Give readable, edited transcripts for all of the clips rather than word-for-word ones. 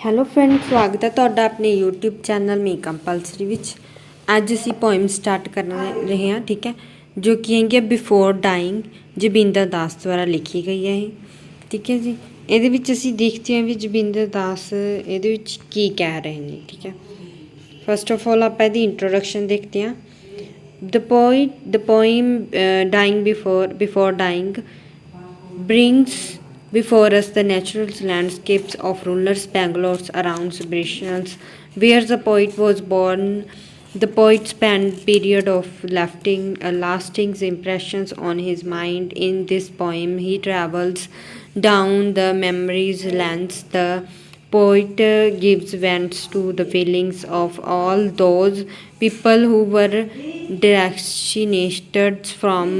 Hello friend, ਸਵਾਗਤ ਹੈ ਤੁਹਾਡਾ ਆਪਣੇ YouTube ਚੈਨਲ ਮੀ ਕੰਪਲਸਰੀ ਵਿੱਚ। ਅੱਜ ਅਸੀਂ ਪੋਇਮ ਸਟਾਰਟ ਕਰ ਰਹੇ ਹਾਂ, ਠੀਕ ਹੈ, ਜੋ ਕਿ ਹੈਗੀ ਬਿਫੋਰ ਡਾਈਂਗ, ਜਬਿੰਦਰ ਦਾਸ ਦੁਆਰਾ ਲਿਖੀ ਗਈ ਹੈ ਇਹ, ਠੀਕ ਹੈ ਜੀ। ਇਹਦੇ ਵਿੱਚ ਅਸੀਂ ਦੇਖਦੇ ਹਾਂ ਵੀ ਜਬਿੰਦਰ ਦਾਸ ਇਹਦੇ ਵਿੱਚ ਕੀ ਕਹਿ ਰਹੇ ਨੇ, ਠੀਕ ਹੈ। ਫਸਟ ਆਫ ਆਲ ਆਪਾਂ ਇਹਦੀ ਇੰਟਰੋਡਕਸ਼ਨ ਦੇਖਦੇ ਹਾਂ। The poem dying before dying brings before us the natural landscapes of rural Bangalore around British, where the poet was born. The poet spent period of lasting impressions on his mind. In this poem, he travels down the memories lands. The poet gives vent to the feelings of all those people who were designated from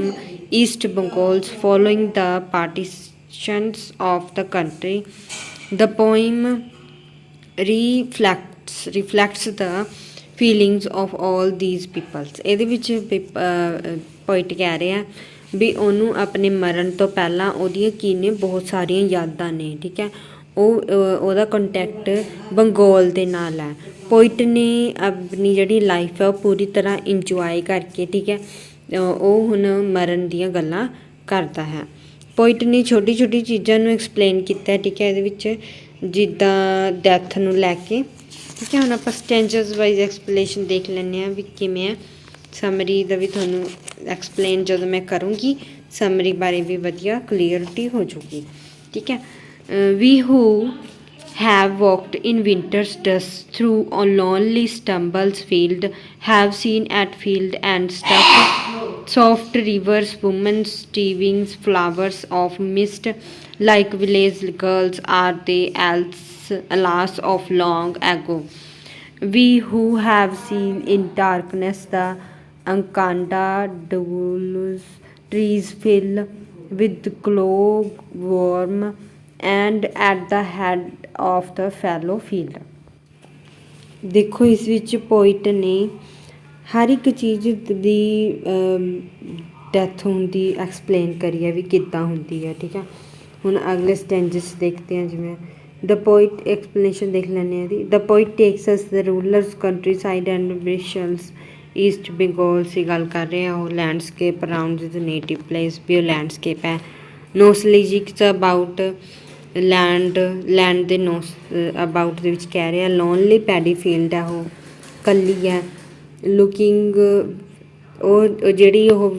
East Bengal following the partitions of the country. The poem reflects the feelings of all these peoples. ਇਹਦੇ ਵਿੱਚ poet ਕਹਿ ਰਿਹਾ ਵੀ ਉਹਨੂੰ ਆਪਣੇ ਮਰਨ ਤੋਂ ਪਹਿਲਾਂ ਉਹਦੀਆਂ ਕੀ ਨੇ ਬਹੁਤ ਸਾਰੀਆਂ ਯਾਦਾਂ ਨੇ, ਠੀਕ ਹੈ। ਉਹਦਾ ਕੰਟੈਕਟ ਬੰਗਾਲ ਦੇ ਨਾਲ ਹੈ। ਪੋਇਟ ਨੇ ਆਪਣੀ ਜਿਹੜੀ ਲਾਈਫ ਹੈ ਉਹ ਪੂਰੀ ਤਰ੍ਹਾਂ ਇੰਜੋਏ ਕਰਕੇ, ਠੀਕ ਹੈ, ਉਹ ਹੁਣ ਮਰਨ ਦੀਆਂ ਗੱਲਾਂ ਕਰਦਾ ਹੈ। ਪੋਇਟ ਨੇ ਛੋਟੀ ਛੋਟੀ ਚੀਜ਼ਾਂ ਨੂੰ ਐਕਸਪਲੇਨ ਕੀਤਾ, ਠੀਕ ਹੈ, ਇਹਦੇ ਵਿੱਚ ਜਿੱਦਾਂ ਡੈਥ ਨੂੰ ਲੈ ਕੇ, ਠੀਕ ਹੈ। ਹੁਣ ਆਪਾਂ ਸਟੈਂਜਰਸ ਵਾਈਜ਼ ਐਕਸਪਲੇਸ਼ਨ ਦੇਖ ਲੈਂਦੇ ਹਾਂ ਵੀ ਕਿਵੇਂ ਹੈ। ਸਮਰੀ ਦਾ ਵੀ ਤੁਹਾਨੂੰ ਐਕਸਪਲੇਨ ਜਦੋਂ ਮੈਂ ਕਰੂੰਗੀ, ਸਮਰੀ ਬਾਰੇ ਵੀ ਵਧੀਆ ਕਲੀਅਰਟੀ ਹੋ ਜੂਗੀ, ਠੀਕ ਹੈ। We who have walked in winter's dust through a lonely stumbles field have seen at field and stuff soft rivers, women steaming flowers of mist like village girls are they alas of long ago. We who have seen in darkness the ancanda doulos trees fill with glow warm and at the head of the fallow field. ਦੇਖੋ ਇਸ ਵਿੱਚ poet ਨੇ ਹਰ ਇੱਕ ਚੀਜ਼ ਦੀ death ਹੋਣ ਦੀ explain ਕਰੀ ਹੈ ਵੀ ਕਿੱਦਾਂ ਹੁੰਦੀ ਹੈ, ਠੀਕ ਹੈ। ਹੁਣ ਅਗਲੇ ਸਟੈਂਜਸ ਦੇਖਦੇ ਹਾਂ, ਜਿਵੇਂ ਦ ਪੋਇਟ ਐਕਸਪਲੇਨੇਸ਼ਨ ਦੇਖ ਲੈਂਦੇ ਹਾਂ ਦੀ। The poet takes us the rulers country side and whistles East Bengal ਸੀ ਗੱਲ ਕਰ ਰਹੇ ਹਾਂ। ਉਹ landscape around the native place ਵੀ ਉਹ ਲੈਂਡਸਕੇਪ ਹੈ। ਨੋਸਟੈਲਜਿਕ ਅਬਾਊਟ ਲੈਂਡ ਦੇ ਅਬਾਊਟ ਦੇ ਵਿੱਚ ਕਹਿ ਰਿਹਾ। ਲੋਨਲੀ ਪੈਡੀ ਫੀਲਡ ਹੈ, ਉਹ ਇਕੱਲੀ ਹੈ। ਲੁਕਿੰਗ ਉਹ ਜਿਹੜੀ ਉਹ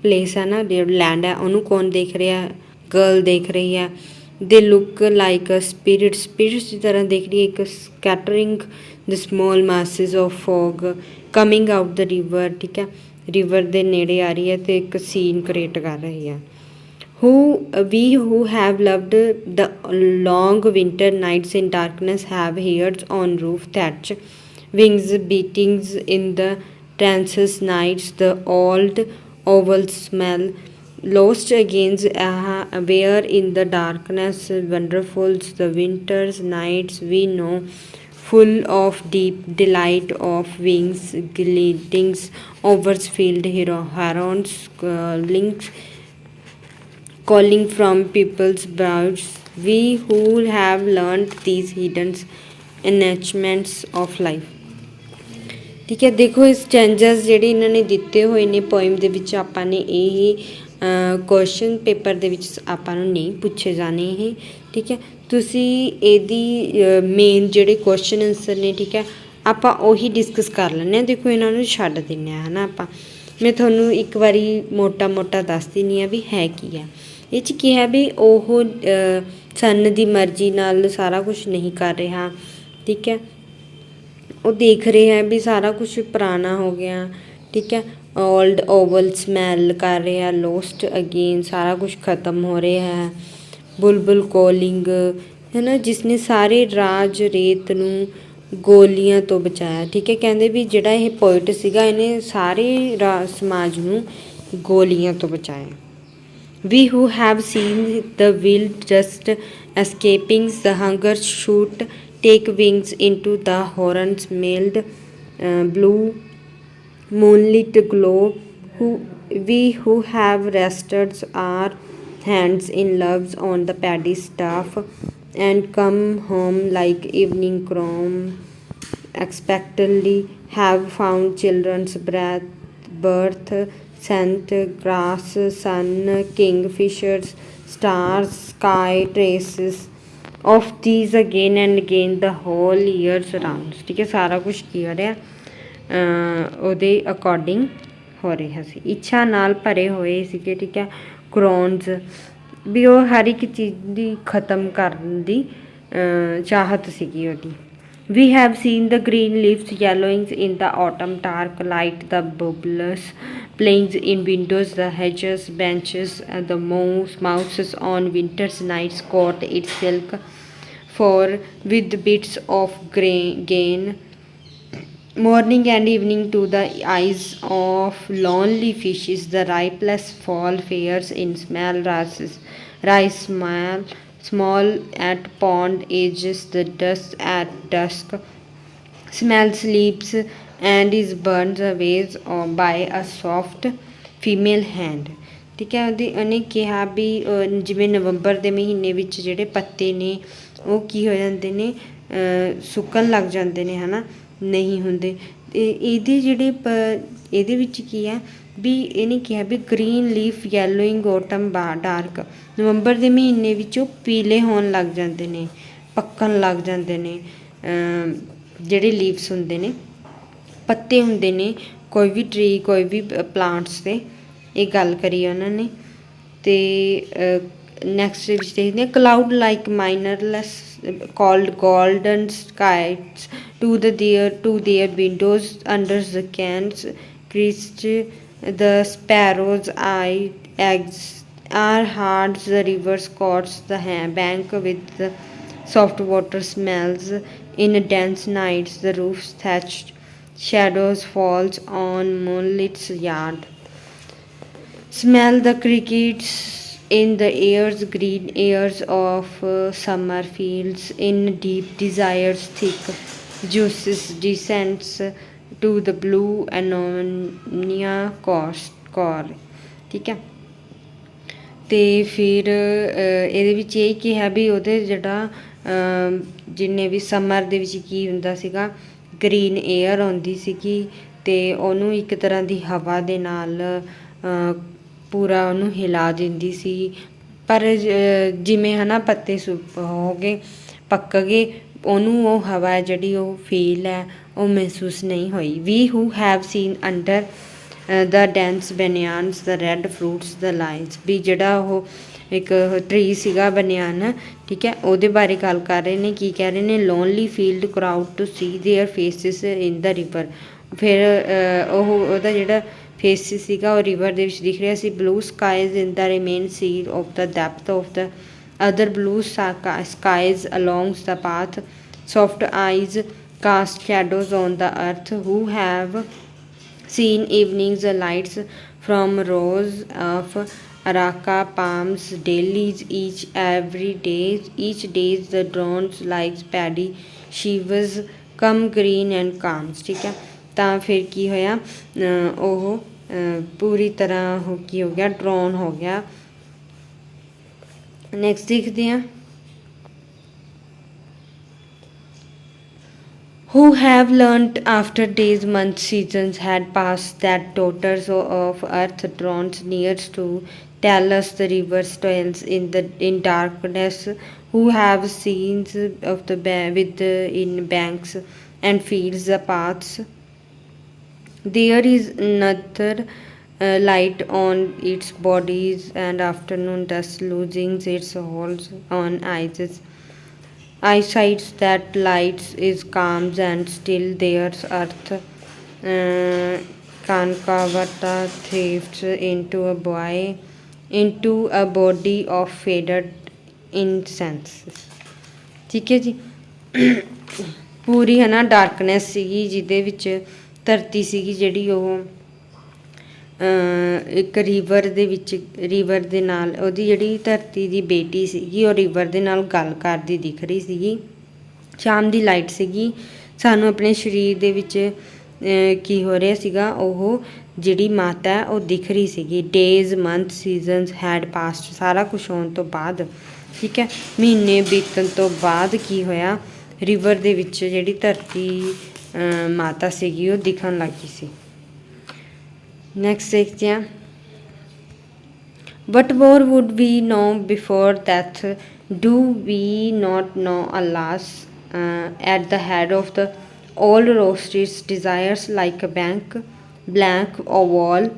ਪਲੇਸ ਹੈ ਨਾ, ਜਿਹੜਾ ਲੈਂਡ ਹੈ, ਉਹਨੂੰ ਕੌਣ ਦੇਖ ਰਿਹਾ? ਗਰਲ ਦੇਖ ਰਹੀ ਹੈ। ਦੇ ਲੁੱਕ ਲਾਈਕ ਸਪਿਰਿਟਸ ਦੀ ਤਰ੍ਹਾਂ ਦੇਖ ਰਹੀ ਹੈ। ਇੱਕ scattering the small masses of fog coming out the river, ਠੀਕ ਹੈ, ਰਿਵਰ ਦੇ ਨੇੜੇ ਆ ਰਹੀ ਹੈ ਅਤੇ ਇੱਕ ਸੀਨ ਕ੍ਰੀਏਟ ਕਰ ਰਹੀ ਹੈ। We who have loved the long winter nights in darkness have heard on roof thatch wings beatings in the trances nights, the old oval smell lost against where in the darkness wonderfuls the winter's nights we know full of deep delight of wings gleetings over field herons calling from people's brows. We who have learned these hidden enchantments of life, ਠੀਕ ਹੈ। ਦੇਖੋ ਇਸ changes ਜਿਹੜੇ ਇਹਨਾਂ ਨੇ ਦਿੱਤੇ ਹੋਏ ਨੇ ਪੋਇਮ ਦੇ ਵਿੱਚ, ਆਪਾਂ ਨੇ ਇਹ ਕੁਐਸਚਨ ਪੇਪਰ ਦੇ ਵਿੱਚ ਆਪਾਂ ਨੂੰ ਨਹੀਂ ਪੁੱਛੇ ਜਾਣੇ ਇਹ, ਠੀਕ ਹੈ। ਤੁਸੀਂ ਇਹਦੀ ਮੇਨ ਜਿਹੜੇ ਕੁਐਸਚਨ ਆਨਸਰ ਨੇ, ਠੀਕ ਹੈ, ਆਪਾਂ ਉਹੀ ਡਿਸਕਸ ਕਰ ਲੈਂਦੇ ਹਾਂ। ਦੇਖੋ ਇਹਨਾਂ ਨੂੰ ਛੱਡ ਦਿੰਦੇ ਹਾਂ, ਹੈ ਨਾ। ਮੈਂ ਤੁਹਾਨੂੰ ਇੱਕ ਵਾਰੀ ਮੋਟਾ ਦੱਸ ਦਿੰਦੀ ਹਾਂ ਵੀ ਹੈ ਕੀ ਹੈ। ਇਹ 'ਚ ਕੀ ਹੈ ਵੀ ਉਹ ਸਨ ਦੀ ਮਰਜ਼ੀ ਨਾਲ ਸਾਰਾ ਕੁਛ ਨਹੀਂ ਕਰ ਰਿਹਾ, ਠੀਕ ਹੈ। ਉਹ ਦੇਖ ਰਹੇ ਹੈ ਵੀ ਸਾਰਾ ਕੁਛ ਪੁਰਾਣਾ ਹੋ ਗਿਆ, ਠੀਕ ਹੈ। ਓਲਡ ਓਵਲ ਸਮੈਲ ਕਰ ਰਿਹਾ, ਲੋਸਟ ਅਗੇਨ ਸਾਰਾ ਕੁਛ ਖ਼ਤਮ ਹੋ ਰਿਹਾ ਹੈ। ਬੁਲਬੁਲ ਕੋਲਿੰਗ, ਹੈ ਨਾ, ਜਿਸਨੇ ਸਾਰੇ ਰਾਜ ਰੇਤ ਨੂੰ ਗੋਲੀਆਂ ਤੋਂ ਬਚਾਇਆ, ਠੀਕ ਹੈ। ਕਹਿੰਦੇ ਵੀ ਜਿਹੜਾ ਇਹ ਪੋਇਟ ਸੀਗਾ, ਇਹਨੇ ਸਾਰੇ ਸਮਾਜ ਨੂੰ ਗੋਲੀਆਂ ਤੋਂ ਬਚਾਇਆ। We who have seen the wild just escaping the hunger shoot take wings into the horns mailed blue moonlit glow. We who have rested our hands in loves on the paddy staff and come home like evening crown expectantly, have found children's birth, scent, grass, sun, kingfishers, stars, sky, traces of these again and again the whole year surrounds। ठीक है, सारा कुछ ਕੀ ਹੋ ਰਿਹਾ ਉਹਦੇ according ਹੋ ਰਿਹਾ ਸੀ। ਇੱਛਾ ਨਾਲ ਭਰੇ ਹੋਏ ਸੀਗੇ, ਠੀਕ ਹੈ, ਕਰੋਨਸ ਵੀ ਉਹ ਹਰ ਇੱਕ ਚੀਜ਼ ਦੀ ਖ਼ਤਮ ਕਰਨ ਦੀ ਚਾਹਤ ਸੀਗੀ ਉਹਦੀ। We have seen the green leaves yellowing in the autumn dark light, the bubbles playing in windows, the hedges, benches, and the mouses on winter's nights caught its silk for with bits of gain. Morning and evening to the eyes of lonely fishes, the ripeless fall fares in small rice small at pond edges, the dust at dusk, smell sleeps and is burned away by a soft female hand। ਠੀਕ ਹੈ, ਉਹਨੇ ਕਿਹਾ ਵੀ ਜਿਵੇਂ ਨਵੰਬਰ ਦੇ ਮਹੀਨੇ ਵਿੱਚ ਜਿਹੜੇ ਪੱਤੇ ਨੇ ਉਹ ਕੀ ਹੋ ਜਾਂਦੇ ਨੇ, ਸੁੱਕਣ ਲੱਗ ਜਾਂਦੇ ਨੇ, ਹੈ ਨਾ, ਨਹੀਂ ਹੁੰਦੇ। ਇਹਦੇ ਜਿਹੜੇ ਇਹਦੇ ਵਿੱਚ ਕੀ ਹੈ ਵੀ ਇਹਨੇ ਕਿਹਾ ਵੀ ਗ੍ਰੀਨ ਲੀਫ ਯੈਲੋਇੰਗ ਓਟਮ ਡਾਰਕ, ਨਵੰਬਰ ਦੇ ਮਹੀਨੇ ਵਿੱਚ ਉਹ ਪੀਲੇ ਹੋਣ ਲੱਗ ਜਾਂਦੇ ਨੇ, ਪੱਕਣ ਲੱਗ ਜਾਂਦੇ ਨੇ ਜਿਹੜੇ ਲੀਵਸ ਹੁੰਦੇ ਨੇ, ਪੱਤੇ ਹੁੰਦੇ ਨੇ ਕੋਈ ਵੀ ਟਰੀ, ਕੋਈ ਵੀ ਪਲਾਂਟਸ 'ਤੇ। ਇਹ ਗੱਲ ਕਰੀ ਉਹਨਾਂ ਨੇ। ਅਤੇ ਨੈਕਸਟ ਵਿੱਚ ਦੇਖਦੇ ਹਾਂ, cloud like minerals called golden skies to their windows under the cans creased, the sparrows' eggs are hard, the river coats the bank with the soft water smells in dense nights, the roof's thatched shadows falls on moonlit yard, smell the crickets in the airs, green airs of summer fields, in deep desires thick juices descends to the blue ammonia core। ਠੀਕ ਹੈ, ਅਤੇ ਫਿਰ ਇਹਦੇ ਵਿੱਚ ਇਹ ਕਿਹਾ ਵੀ ਉਹਦੇ ਜਿਹੜਾ ਜਿੰਨੇ ਵੀ ਸਮਰ ਦੇ ਵਿੱਚ ਕੀ ਹੁੰਦਾ ਸੀਗਾ, ਗਰੀਨ ਏਅਰ ਆਉਂਦੀ ਸੀਗੀ ਅਤੇ ਉਹਨੂੰ ਇੱਕ ਤਰ੍ਹਾਂ ਦੀ ਹਵਾ ਦੇ ਨਾਲ ਪੂਰਾ ਉਹਨੂੰ ਹਿਲਾ ਦਿੰਦੀ ਸੀ। ਪਰ ਜਿਵੇਂ ਹੈ ਨਾ ਪੱਤੇ ਹੋ ਗਏ, ਪੱਕ ਗਏ, ਉਹਨੂੰ ਉਹ ਹਵਾ ਜਿਹੜੀ ਉਹ ਫੀਲ ਹੈ ਉਹ ਮਹਿਸੂਸ ਨਹੀਂ ਹੋਈ। We who have seen under the dense banyans the red fruits the lines, ਵੀ ਜਿਹੜਾ ਉਹ ਇੱਕ ਟਰੀ ਸੀਗਾ ਬਨਿਆਨ, ਠੀਕ ਹੈ, ਉਹਦੇ ਬਾਰੇ ਗੱਲ ਕਰ ਰਹੇ ਨੇ। ਕੀ ਕਹਿ ਰਹੇ ਨੇ, lonely field crowd to see their faces in the river. ਫਿਰ ਉਹਦਾ ਜਿਹੜਾ ਫੇਸਿਸ ਸੀਗਾ ਉਹ ਰਿਵਰ ਦੇ ਵਿੱਚ ਦਿਖ ਰਿਹਾ ਸੀ। Blue skies in the remain sea of the depth of the other blue skies along the path, soft eyes cast shadows on the earth, who have seen evenings lights from rows of areca palms dailies each days the dawns like paddy sheaves come green and calms। ਠੀਕ ਹੈ, ਤਾਂ ਫਿਰ ਕੀ ਹੋਇਆ, ਉਹ ਪੂਰੀ ਤਰ੍ਹਾਂ ਉਹ ਕੀ ਹੋ ਗਿਆ, ਡਰਾਉਨ ਹੋ ਗਿਆ। ਨੈਕਸਟ ਦੇਖਦੇ ਹਾਂ, who have learnt after days, months, seasons had passed that daughters of earth drawn near to tell us the river's tales in darkness, who have scenes of the in banks and fields the paths. There is another light on its bodies and afternoon dust losing its holds on eyesight that lights is calm and still there's earth Kankavata thrives into a body of faded incense। ਠੀਕ ਹੈ ਜੀ, ਪੂਰੀ ਹੈ ਨਾ darkness ਸੀਗੀ ਜਿਹਦੇ ਵਿੱਚ ਧਰਤੀ ਸੀਗੀ ਜਿਹੜੀ ਉਹ ਇੱਕ ਰਿਵਰ ਦੇ ਵਿੱਚ, ਰਿਵਰ ਦੇ ਨਾਲ ਉਹਦੀ ਜਿਹੜੀ ਧਰਤੀ ਦੀ ਬੇਟੀ ਸੀਗੀ ਉਹ ਰਿਵਰ ਦੇ ਨਾਲ ਗੱਲ ਕਰਦੀ ਦਿਖ ਰਹੀ ਸੀਗੀ। ਸ਼ਾਮ ਦੀ ਲਾਈਟ ਸੀਗੀ, ਸਾਨੂੰ ਆਪਣੇ ਸਰੀਰ ਦੇ ਵਿੱਚ ਕੀ ਹੋ ਰਿਹਾ ਸੀਗਾ, ਉਹ ਜਿਹੜੀ ਮਾਤਾ ਉਹ ਦਿਖ ਰਹੀ ਸੀਗੀ। Days month seasons head past, ਸਾਰਾ ਕੁਛ ਹੋਣ ਤੋਂ ਬਾਅਦ ਠੀਕ ਹੈ। ਮਹੀਨੇ ਬੀਤਣ ਤੋਂ ਬਾਅਦ ਕੀ ਹੋਇਆ, ਰਿਵਰ ਦੇ ਵਿੱਚ ਜਿਹੜੀ ਧਰਤੀ ਮਾਤਾ ਸੀਗੀ ਉਹ ਦਿਖਣ ਲੱਗ ਗਈ ਸੀ। ਨੈਕਸਟ ਦੇਖਦੇ ਹਾਂ, what more would we know before death? Do we not know Allah's at the head of the all roasters desires like a blank or wall?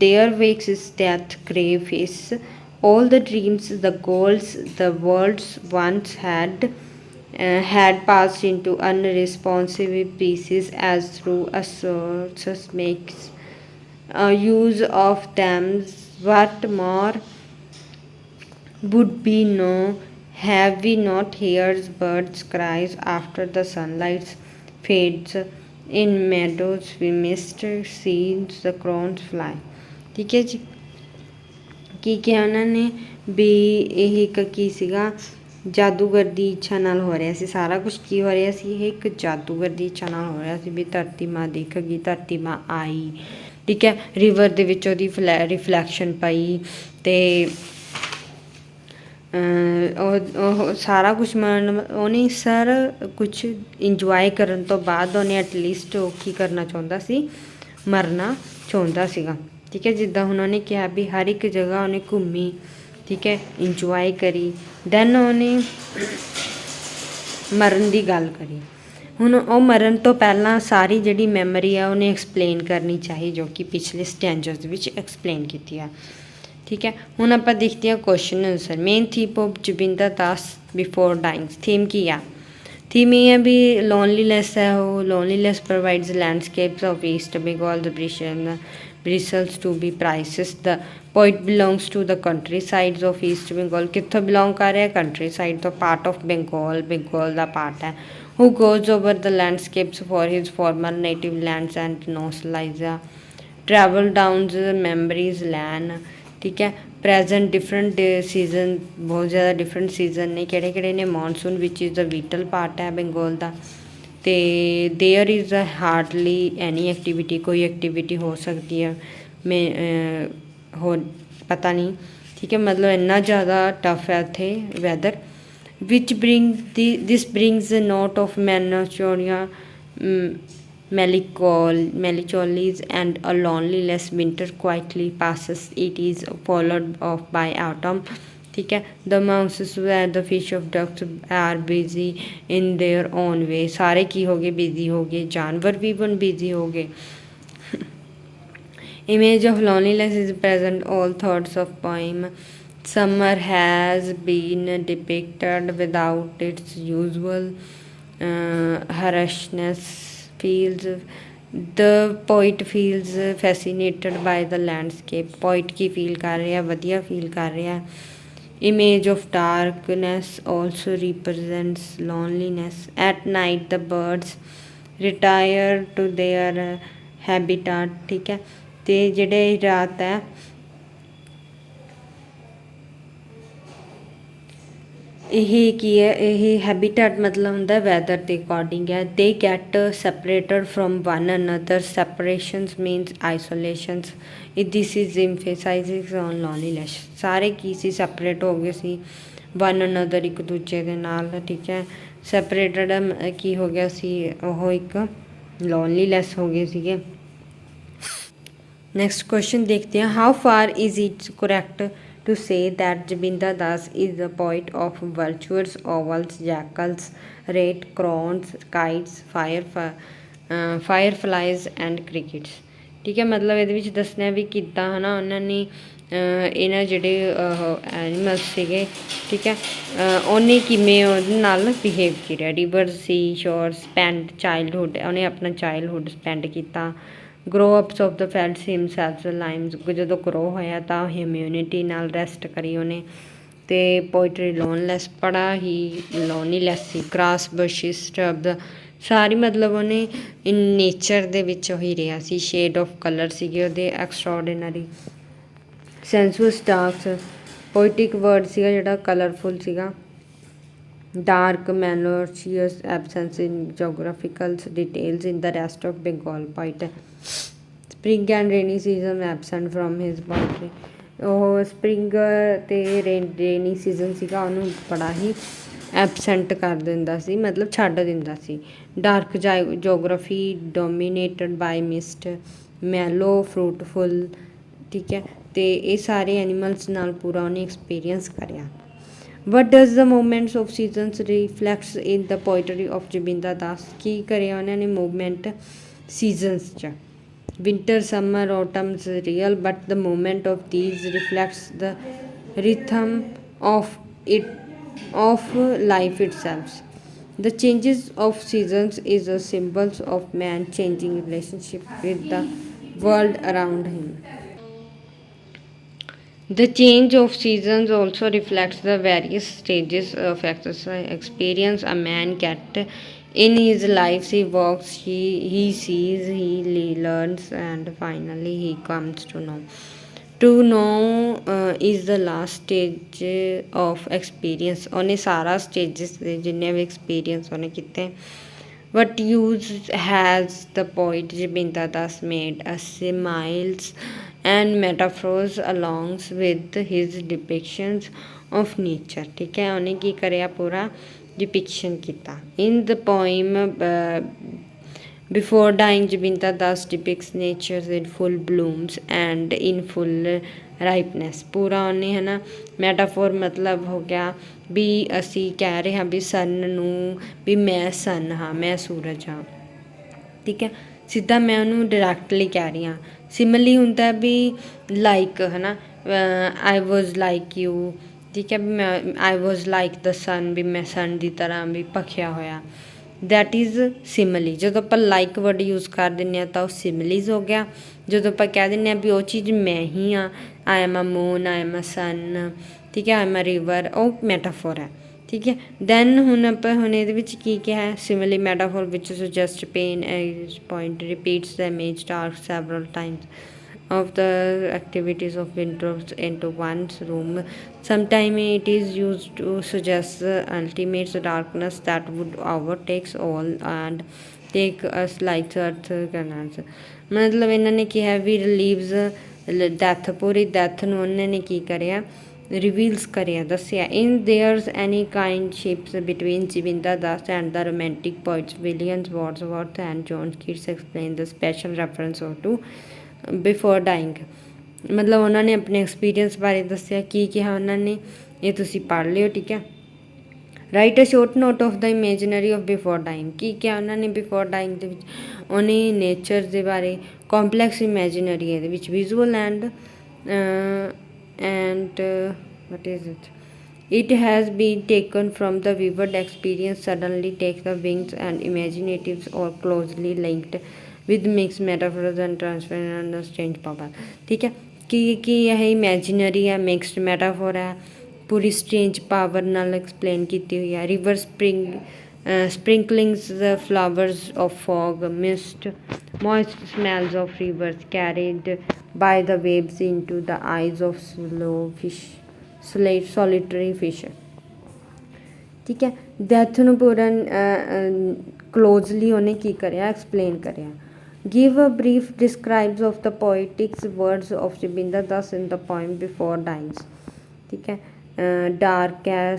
There wakes his death grey face. All the dreams, the goals the worlds once had passed into unresponsive pieces as through a source makes use of them. What more would we know? Have we not heard birds' cries after the sunlight fades? In meadows we missed seeds the crows fly. ਠੀਕ ਹੈ ਜੀ, ਕੀ ਕਿਹਾ ਉਹਨਾਂ ਨੇ ਵੀ ਇਹ ਇੱਕ ਕੀ ਸੀਗਾ, ਜਾਦੂਗਰ ਦੀ ਇੱਛਾ ਨਾਲ ਹੋ ਰਿਹਾ ਸੀ ਸਾਰਾ ਕੁਝ। ਕੀ ਹੋ ਰਿਹਾ ਸੀ, ਇਹ ਇੱਕ ਜਾਦੂਗਰ ਦੀ ਇੱਛਾ ਨਾਲ ਹੋ ਰਿਹਾ ਸੀ ਵੀ ਧਰਤੀ ਮਾਂ ਦਿਖ ਗਈ, ਧਰਤੀ ਮਾਂ ਆਈ, ਠੀਕ ਹੈ। ਰਿਵਰ ਦੇ ਵਿੱਚ ਉਹਦੀ ਰਿਫਲੈਕਸ਼ਨ ਪਈ ਅਤੇ ਉਹ ਸਾਰਾ ਕੁਛ ਉਹਨੇ ਸਾਰਾ ਕੁਛ ਇੰਜੋਏ ਕਰਨ ਤੋਂ ਬਾਅਦ ਉਹਨੇ ਐਟਲੀਸਟ ਉਹ ਕੀ ਕਰਨਾ ਚਾਹੁੰਦਾ ਸੀ, ਮਰਨਾ ਚਾਹੁੰਦਾ ਸੀਗਾ, ਠੀਕ ਹੈ। ਜਿੱਦਾਂ ਹੁਣ ਉਹਨੇ ਕਿਹਾ ਵੀ ਹਰ ਇੱਕ ਜਗ੍ਹਾ ਉਹਨੇ ਘੁੰਮੀ, ਠੀਕ ਹੈ, ਇੰਜੋਏ ਕਰੀ, ਦੈਨ ਉਹਨੇ ਮਰਨ ਦੀ ਗੱਲ ਕਰੀ। ਹੁਣ ਉਹ ਮਰਨ ਤੋਂ ਪਹਿਲਾਂ ਸਾਰੀ ਜਿਹੜੀ ਮੈਮਰੀ ਆ ਉਹਨੇ ਐਕਸਪਲੇਨ ਕਰਨੀ ਚਾਹੀ, ਜੋ ਕਿ ਪਿਛਲੇ ਸਟੈਂਜਰਸ ਵਿੱਚ ਐਕਸਪਲੇਨ ਕੀਤੀ ਆ, ਠੀਕ ਹੈ। ਹੁਣ ਆਪਾਂ ਦੇਖਦੇ ਹਾਂ question answer. Main theme of Jogindar Das before dying, theme ਕੀ ਆ? ਥੀਮ ਇਹ ਹੈ ਵੀ ਲੋਨਲੀਨੈਸ ਹੈ, ਉਹ loneliness provides landscapes of East Bengal the bristles to be prices. The poet belongs to the country sides of East Bengal. ਕਿੱਥੋਂ ਬਿਲੋਂਗ ਕਰ ਰਿਹਾ? ਕੰਟਰੀ ਸਾਈਡ ਤੋਂ, part of Bengal, Bengal the part ਹੈ। Who goes over the landscapes for his former native lands and nostalgia. Travel down the memories land, ਠੀਕ ਹੈ। Present different season, ਬਹੁਤ ਜ਼ਿਆਦਾ different season ਨੇ, ਕਿਹੜੇ ਕਿਹੜੇ ਨੇ? ਮੌਨਸੂਨ ਵਿਚ ਇਜ਼ ਦਾ ਵੀਟਲ ਪਾਰਟ ਹੈ ਬੰਗਾਲ ਦਾ, ਅਤੇ there is a hardly any activity, ਕੋਈ ਐਕਟੀਵਿਟੀ ਹੋ ਸਕਦੀ ਹੈ ਹੋਰ ਪਤਾ ਨਹੀਂ, ਠੀਕ ਹੈ। ਮਤਲਬ ਇੰਨਾ ਜ਼ਿਆਦਾ ਟਫ ਹੈ ਉੱਥੇ weather. Which this brings note of melancholia melancholies and a loneliness. Winter quietly passes, it is followed off by autumn, ਠੀਕ ਹੈ। the monks and the fish of ducks are busy in their own way. ਸਾਰੇ ਕੀ ਹੋ ਗਏ? Busy ਹੋ ਗਏ, ਜਾਨਵਰ ਵੀ ਹੁਣ busy ਹੋ ਗਏ। image of loneliness is present all thoughts of poem. Summer has been depicted without its usual harshness. The poet feels fascinated by the landscape. poet Ki feel ਕਰ ਰਿਹਾ? ਵਧੀਆ feel ਕਰ ਰਿਹਾ। image of darkness also represents loneliness. At night the birds retire to their habitat, ਠੀਕ ਹੈ। ਅਤੇ ਜਿਹੜੇ ਰਾਤ ਹੈ ਇਹ ਕੀ ਹੈ? ਇਹ ਹੈਬੀਟੈਟ ਮਤਲਬ ਹੁੰਦਾ ਵੈਦਰ ਦੇ ਅਕੋਰਡਿੰਗ ਹੈ। They get separated from one another, separations means isolations. This is emphasizing on loneliness. ਸਾਰੇ ਕੀ ਸੀ? ਸੈਪਰੇਟ ਹੋ ਗਏ ਸੀ ਵਨ ਅਨਦਰ, ਇੱਕ ਦੂਜੇ ਦੇ ਨਾਲ, ਠੀਕ ਹੈ। ਸੈਪਰੇਟਡ ਕੀ ਹੋ ਗਿਆ ਸੀ? ਉਹ ਇੱਕ ਲੋਨਲੀਨੈਸ ਹੋ ਗਏ ਸੀਗੇ। ਨੈਕਸਟ ਕੁਐਸਚਨ ਦੇਖਦੇ ਹਾਂ, how for is it correct to say that Jibanananda Das is the poet of vultures, owls, jackals, rat, crows, kites, fireflies and crickets, ਠੀਕ ਹੈ। ਮਤਲਬ ਇਹਦੇ ਵਿੱਚ ਦੱਸਣਾ ਵੀ ਕਿੱਦਾਂ ਹੈ ਨਾ ਉਹਨਾਂ ਨੇ ਇਹਨਾਂ ਜਿਹੜੇ ਐਨੀਮਲਸ ਸੀਗੇ, ਠੀਕ ਹੈ, ਉਹਨੇ ਕਿਵੇਂ ਉਹਦੇ ਨਾਲ ਬਿਹੇਵ ਕਰਿਆ। River, sea shore, spend childhood, ਉਹਨੇ ਆਪਣਾ ਚਾਈਲਡਹੁੱਡ ਸਪੈਂਡ ਕੀਤਾ। Grow ups of the fells himself limes, ਜਦੋਂ ਗਰੋ ਹੋਇਆ ਤਾਂ ਹਿਊਮੈਨਿਟੀ ਨਾਲ ਰੈਸਟ ਕਰੀ ਉਹਨੇ। ਅਤੇ ਪੋਇਟਰੀ ਲੋਨਲੈਸ, ਬੜਾ ਹੀ ਲੋਨਲੀਲੈਸ ਸੀ। ਗ੍ਰਾਸ, ਬਸ਼ਿਸ, ਸ਼ਰਬਸ, ਸਾਰੀ ਮਤਲਬ ਉਹਨੇ ਇਨ ਨੇਚਰ ਦੇ ਵਿੱਚ ਉਹੀ ਰਿਹਾ ਸੀ। ਸ਼ੇਡ ਆਫ ਕਲਰ ਸੀਗੇ ਉਹਦੇ ਐਕਸਟਰਾਓਰਡੀਨਰੀ। ਸੈਂਸੂਅਸ ਡਾਰਕਸ, ਪੋਇਟਿਕ ਵਰਡ ਸੀਗਾ ਜਿਹੜਾ ਕਲਰਫੁਲ ਸੀਗਾ। dark, malicious, absence in geographical details in the rest of Bengal poet. Spring and rainy season absent from his poetry. ਉਹ ਸਪਰਿੰਗ ਅਤੇ ਰੇਨੀ ਸੀਜ਼ਨ ਸੀਗਾ ਉਹਨੂੰ ਬੜਾ ਹੀ ਐਬਸੈਂਟ ਕਰ ਦਿੰਦਾ ਸੀ, ਮਤਲਬ ਛੱਡ ਦਿੰਦਾ ਸੀ। ਡਾਰਕ ਜੋਗਰਾਫੀ ਡੋਮੀਨੇਟਡ ਬਾਈ ਮਿਸਟ, ਮੈਲੋ ਫਰੂਟਫੁੱਲ, ਠੀਕ ਹੈ। ਅਤੇ ਇਹ ਸਾਰੇ ਐਨੀਮਲਸ ਨਾਲ ਪੂਰਾ ਉਹਨੇ ਐਕਸਪੀਰੀਅੰਸ ਕਰਿਆ। What does the movements of seasons reflects in the poetry of Jabindar Das. ਕੀ ਕਰਿਆ ਉਹਨਾਂ ਨੇ ਮੂਵਮੈਂਟ ਸੀਜ਼ਨਸ 'ਚ? winter, summer, autumn's real, but the movement of these reflects the rhythm of life itself. The changes of seasons is a symbol of man changing relationship with the world around him. The change of seasons also reflects the various stages of experience a man gets in his life. He walks, he sees, he learns, and finally he comes to know. To know is the last stage of experience. ਉਹਨੇ ਸਾਰਾ stages ਦੇ ਜਿੰਨੇ ਵੀ experience ਉਹਨੇ ਕੀਤੇ। What use has the poet Jibanananda Das made similes and metaphors along with his depictions of nature, ठीक है। ਉਹਨੇ ਕੀ ਕਰਿਆ? ਪੂਰਾ depiction ਕੀਤਾ। In the poem Before Dying, Jibanananda Das depicts nature in full blooms and in full ripeness. ਪੂਰਾ ਉਹਨੇ ਹੈ ਨਾ ਮੈਟਾਫੋਰ ਮਤਲਬ ਹੋ ਗਿਆ ਵੀ ਅਸੀਂ ਕਹਿ ਰਹੇ ਹਾਂ ਵੀ ਸਨ ਨੂੰ ਵੀ ਮੈਂ ਸਨ ਹਾਂ, ਮੈਂ ਸੂਰਜ ਹਾਂ, ਠੀਕ ਹੈ। ਸਿੱਧਾ ਮੈਂ ਉਹਨੂੰ ਡਾਇਰੈਕਟਲੀ ਕਹਿ ਰਹੀ ਹਾਂ। ਸਿਮਿਲੀ ਹੁੰਦਾ ਵੀ ਲਾਈਕ ਹੈ ਨਾ, ਆਈ ਵਾਜ਼ ਲਾਈਕ ਯੂ, ਠੀਕ ਹੈ। ਵੀ ਮੈਂ ਆਈ ਵਾਜ਼ ਲਾਈਕ ਦ ਸਨ, ਵੀ ਮੈਂ ਸਨ ਦੀ ਤਰ੍ਹਾਂ ਵੀ ਭਖਿਆ ਹੋਇਆ, ਦੈਟ ਇਜ਼ ਸਿਮਿਲੀ। ਜਦੋਂ ਆਪਾਂ ਲਾਈਕ ਵਰਡ ਯੂਜ਼ ਕਰ ਦਿੰਦੇ ਹਾਂ ਤਾਂ ਉਹ ਸਿਮਿਲੀਜ਼ ਹੋ ਗਿਆ। ਜਦੋਂ ਆਪਾਂ ਕਹਿ ਦਿੰਦੇ ਹਾਂ ਵੀ ਉਹ ਚੀਜ਼ ਮੈਂ ਹੀ ਹਾਂ, I am a moon, I am a sun, ਠੀਕ ਹੈ, ਆਈ ਐਮ ਅ ਰਿਵਰ, ਉਹ ਮੈਟਾਫੋਰ ਹੈ, ਠੀਕ ਹੈ। ਦੈਨ ਹੁਣ ਆਪਾਂ ਇਹਦੇ ਵਿੱਚ ਕੀ ਕਿਹਾ? ਸਿਮਿਲੀ ਮੈਟਾਫੋਰ ਵਿੱਚ suggest pen point repeats the image dark several times of the activities of windows into one's room. Sometimes it is used to suggest the ultimate darkness that would overtake all and take us like earth canals. ਮਤਲਬ ਇਹਨਾਂ ਨੇ ਕਿਹਾ ਵੀ ਰਿਲੀਵਸ death, ਪੂਰੀ death ਨੂੰ ਉਹਨਾਂ ਨੇ ਕੀ ਕਰਿਆ? Reveals ਕਰਿਆ, ਦੱਸਿਆ। In theres any kinships between Jabindar Das and the romantic poets William Wordsworth and John Keats explain the special reference to before dying. ਮਤਲਬ ਉਹਨਾਂ ਨੇ ਆਪਣੇ ਐਕਸਪੀਰੀਅੰਸ ਬਾਰੇ ਦੱਸਿਆ। ਕੀ ਕਿਹਾ ਉਹਨਾਂ ਨੇ? ਇਹ ਤੁਸੀਂ ਪੜ੍ਹ ਲਿਓ, ਠੀਕ ਹੈ। Write a short note of the imaginary of before dying. ਕੀ ਕਿਹਾ ਉਹਨਾਂ ਨੇ ਬਿਫੋਰ ਡਾਇੰਗ ਦੇ ਵਿੱਚ? ਉਹਨੇ ਨੇਚਰ ਦੇ ਬਾਰੇ ਕੰਪਲੈਕਸ ਇਮੈਜਨਰੀ ਇਹਦੇ ਵਿੱਚ visual and what is it? It has been taken from the vivid experience suddenly take the wings and imaginatives or closely linked with mixed metaphors and transference and strange power, ਠੀਕ ਹੈ। ਕਿ ਇਹ ਇਮੈਜਨਰੀ ਹੈ, mixed ਮੈਟਾਫੋਰ ਹੈ, ਪੂਰੀ strange power ਨਾਲ explain ਕੀਤੀ ਹੋਈ ਹੈ। River sprinklings the flowers of fog, mist, moist smells of rivers carried by the waves into the eyes of solitary fish, ਠੀਕ ਹੈ। ਡੈਥ ਨੂੰ ਪੂਰਾ ਕਲੋਜ਼ਲੀ ਉਹਨੇ ਕੀ ਕਰਿਆ? ਐਕਸਪਲੇਨ ਕਰਿਆ। Give a brief describes of the poetic words of Jibanananda Das in the poem Before Dying, ठीक है। Dark है,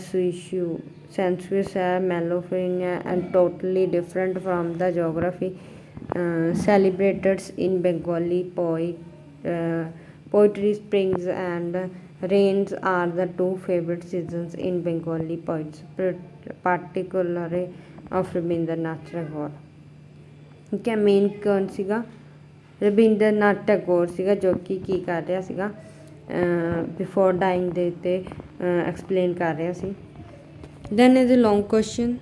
sensuous है, mellowing है, and totally different from the geography celebrated in Bengali poetry. Springs and rains are the two favorite seasons in Bengali poets, particularly of Rabindranath Tagore, ਠੀਕ ਹੈ। Main ਕੌਣ ਸੀਗਾ? ਰਵਿੰਦਰਨਾਥ ਟੈਗੋਰ ਸੀਗਾ, ਜੋ ਕਿ ਕੀ ਕਰ ਰਿਹਾ ਸੀਗਾ? ਬਿਫੋਰ ਡਾਇੰਗ ਦੇ ਉੱਤੇ ਐਕਸਪਲੇਨ ਕਰ ਰਿਹਾ ਸੀ। Then is a long question,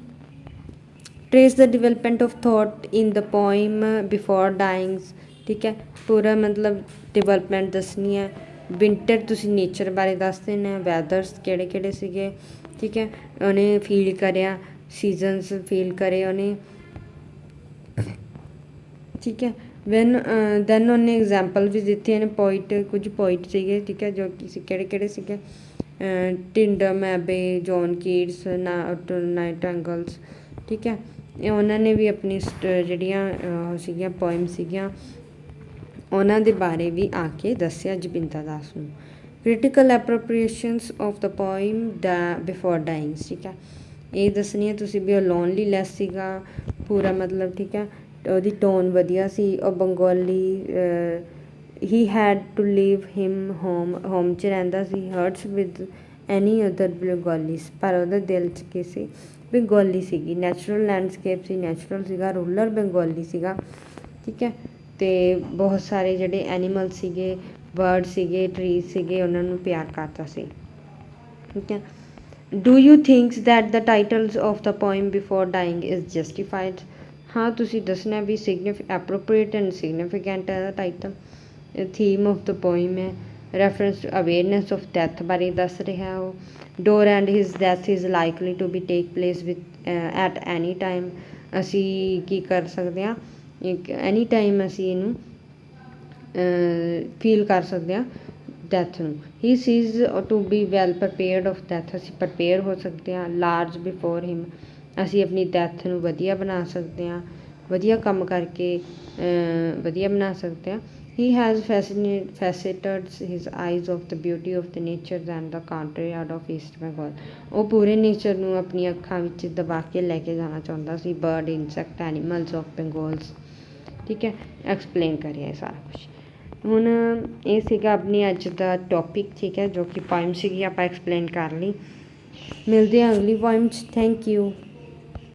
trace the development of thought in the poem before dyings, ਠੀਕ ਹੈ। ਪੂਰਾ ਮਤਲਬ ਡਿਵੈਲਪਮੈਂਟ ਦੱਸਣੀ ਹੈ। ਵਿੰਟਰ ਤੁਸੀਂ ਨੇਚਰ ਬਾਰੇ ਦੱਸ ਦੇਣਾ, ਵੈਦਰਸ ਕਿਹੜੇ ਕਿਹੜੇ ਸੀਗੇ, ਠੀਕ ਹੈ। ਉਹਨੇ ਫੀਲ ਕਰਿਆ, ਸੀਜ਼ਨਸ ਫੀਲ ਕਰੇ ਉਹਨੇ, ਠੀਕ ਹੈ। ਦੈਨ ਉਹਨੇ ਐਗਜ਼ਾਮਪਲ ਵੀ ਦਿੱਤੀਆਂ ਨੇ। ਕੁਝ ਪੋਇਟ ਸੀਗੇ, ਠੀਕ ਹੈ, ਜੋ ਕਿ ਕਿਹੜੇ ਕਿਹੜੇ ਸੀਗੇ? ਟਿੰਡਮ ਐਬੇ, ਜੌਨ ਕੀਟਸ, ਨਾਈਟਿੰਗੇਲਸ, ਠੀਕ ਹੈ। ਉਹਨਾਂ ਨੇ ਵੀ ਆਪਣੀ ਜਿਹੜੀਆਂ ਸੀਗੀਆਂ ਪੋਇਮ ਸੀਗੀਆਂ ਉਹਨਾਂ ਦੇ ਬਾਰੇ ਵੀ ਆ ਕੇ ਦੱਸਿਆ ਜਬਿੰਦਰ ਦਾਸ ਨੂੰ। Critical appropriations of the poem the before dying, ਠੀਕ ਹੈ। ਇਹ ਦੱਸਣੀ ਹੈ ਤੁਸੀਂ ਵੀ ਉਹ ਲੋਨਲੀ ਲੈਸ ਸੀਗਾ ਪੂਰਾ, ਮਤਲਬ ਠੀਕ ਹੈ। ਉਹਦੀ ਟੋਨ ਵਧੀਆ ਸੀ। ਉਹ Bengali he had to leave him home 'ਚ ਰਹਿੰਦਾ ਸੀ। Hurts with any other Bengalis, ਪਰ ਉਹਦੇ ਦਿਲ 'ਚ ਕਿਸੇ ਬੰਗਾਲੀ ਸੀਗੀ। ਨੈਚੁਰਲ ਲੈਂਡਸਕੇਪ ਸੀ, ਨੈਚੁਰਲ ਸੀਗਾ। ਰੂਰਲ ਬੰਗਾਲੀ ਸੀਗਾ, ਠੀਕ ਹੈ। ਅਤੇ ਬਹੁਤ ਸਾਰੇ ਜਿਹੜੇ ਐਨੀਮਲ ਸੀਗੇ, ਬਰਡ ਸੀਗੇ, ਟਰੀਜ਼ ਸੀਗੇ, ਉਹਨਾਂ ਨੂੰ ਪਿਆਰ ਕਰਦਾ ਸੀ, ਠੀਕ ਹੈ। Do you thinks that the titles of the poem before dying is justified? ਹਾਂ, ਤੁਸੀਂ ਦੱਸਣਾ ਵੀ ਐਪਰੋਪ੍ਰੀਏਟ ਐਂਡ ਸਿਗਨੀਫਿਕੈਂਟ ਹੈ ਇਹਦਾ title. Theme of the poem ਹੈ reference to awareness of death ਬਾਰੇ ਦੱਸ ਰਿਹਾ ਉਹ। Door and his death is likely to be take place with at any time. ਅਸੀਂ ਕੀ ਕਰ ਸਕਦੇ ਹਾਂ, ਐਨੀ ਟਾਈਮ ਅਸੀਂ ਇਹਨੂੰ ਫੀਲ ਕਰ ਸਕਦੇ ਹਾਂ ਡੈਥ ਨੂੰ। He sees to be well prepared of death, ਅਸੀਂ ਪ੍ਰਪੇਅਰ ਹੋ ਸਕਦੇ ਹਾਂ। ਲਾਰਜ ਬਿਫੋਰ ਹਿਮ, ਅਸੀਂ ਆਪਣੀ ਡੈਥ ਨੂੰ ਵਧੀਆ ਬਣਾ ਸਕਦੇ ਹਾਂ, ਵਧੀਆ ਕੰਮ ਕਰਕੇ ਵਧੀਆ ਬਣਾ ਸਕਦੇ ਹਾਂ। He has faceted his eyes of the beauty of the nature and the country out of East Bengal. ਉਹ ਪੂਰੇ ਨੇਚਰ ਨੂੰ ਆਪਣੀਆਂ ਅੱਖਾਂ ਵਿੱਚ ਦਬਾ ਕੇ ਲੈ ਕੇ ਜਾਣਾ ਚਾਹੁੰਦਾ ਸੀ। ਬਰਡ, ਇਨਸੈਕਟ, ਐਨੀਮਲਸ ਆਫ ਬੰਗਾਲਸ, ਠੀਕ ਹੈ। ਐਕਸਪਲੇਨ ਕਰਿਆ ਇਹ ਸਾਰਾ ਕੁਛ। ਹੁਣ ਇਹ ਸੀਗਾ ਆਪਣੀ ਅੱਜ ਦਾ ਟੋਪਿਕ, ਠੀਕ ਹੈ, ਜੋ ਕਿ ਪੋਇਮ ਸੀਗੀ ਆਪਾਂ ਐਕਸਪਲੇਨ ਕਰ ਲਈ। ਮਿਲਦੇ ਹਾਂ ਅਗਲੀ ਪੋਇਮ 'ਚ। Thank you.